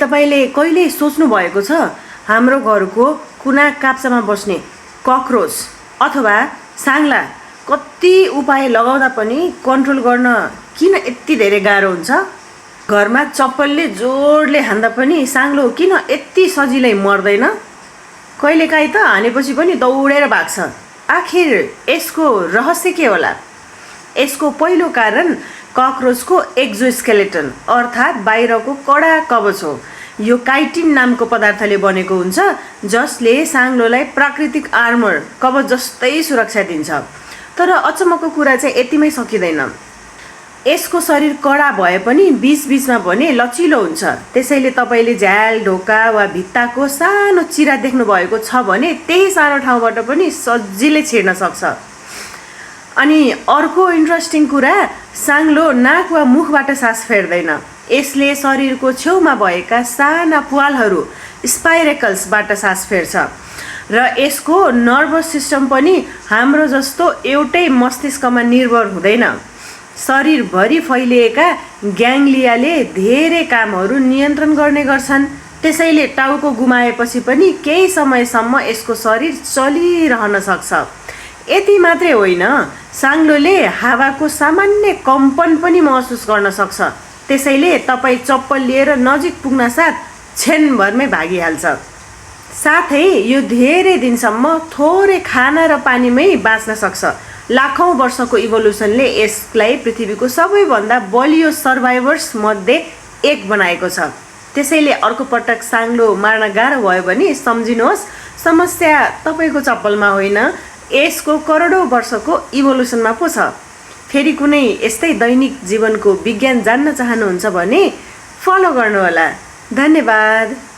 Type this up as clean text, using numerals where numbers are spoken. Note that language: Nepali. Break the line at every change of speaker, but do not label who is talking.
तपाईले कहिले सोच्नु भएको छ हाम्रो घरको कुना काप्चामा बस्ने ककरोच अथवा साङ्ला कति उपाय लगाउँदा पनि कन्ट्रोल गर्न किन यति धेरै गाह्रो हुन्छ? घरमा चप्पलले जोडले हान्दा पनि साङ्लो किन यति सजिलै मर्दैन? कहिलेकाहीँ त हानेपछि पनि दौडेर भाग्छ। आखिर यसको रहस्य के होला? यसको पहिलो कारण ककरोचको एक्जोस्केलेटन अर्थात् बाहिरको कडा कवच हो। यो काइटिन नामको पदार्थले बनेको हुन्छ जसले साङ्लोलाई प्राकृतिक आर्मर कवच जस्तै सुरक्षा दिन्छ। तर अचम्मको कुरा चाहिँ यतिमै सकिँदैन। यसको शरीर कडा भए पनि बीचबीचमा भने लचिलो हुन्छ। त्यसैले तपाईले झ्याल ढोका वा भित्ताको सानो चिरा देख्नु भएको छ भने त्यही सानो ठाउँबाट पनि सजिलै छिर्न सक्छ। अनि अर्को इन्ट्रेस्टिङ कुरा, साङ्लो नाक वा मुखबाट सास फेर्दैन। यसले शरीरको छेउमा भएका साना प्वालहरू स्पाइरेकल्सबाट सास फेर्छ र यसको नर्भस सिस्टम पनि हाम्रो जस्तो एउटै मस्तिष्कमा निर्भर हुँदैन। शरीरभरि फैलिएका ग्याङ्ग्लियाले धेरै कामहरू नियन्त्रण गर्ने गर्छन्। त्यसैले टाउको गुमाएपछि पनि केही समयसम्म यसको शरीर चलिरहन सक्छ। यति मात्रै होइन, साङ्लोले हावाको सामान्य कम्पन पनि महसुस गर्न सक्छ। त्यसैले तपाईँ चप्पल लिएर नजिक पुग्न साथ क्षणभरमै भागिहाल्छ। साथै यो धेरै दिनसम्म थोरै खाना र पानीमै बाँच्न सक्छ। लाखौँ वर्षको इभोल्युसनले यसलाई पृथ्वीको सबैभन्दा बलियो सर्भाइभर्स मध्ये एक बनाएको छ। त्यसैले अर्को पटक साङ्लो मार्न गाह्रो भयो भने सम्झिनुहोस्, समस्या तपाईँको चप्पलमा होइन, यसको करोडौँ वर्षको इभोल्युसनमा पो छ। फेरि कुनै यस्तै दैनिक जीवनको विज्ञान जान्न चाहनुहुन्छ भने फलो गर्नुहोला। धन्यवाद।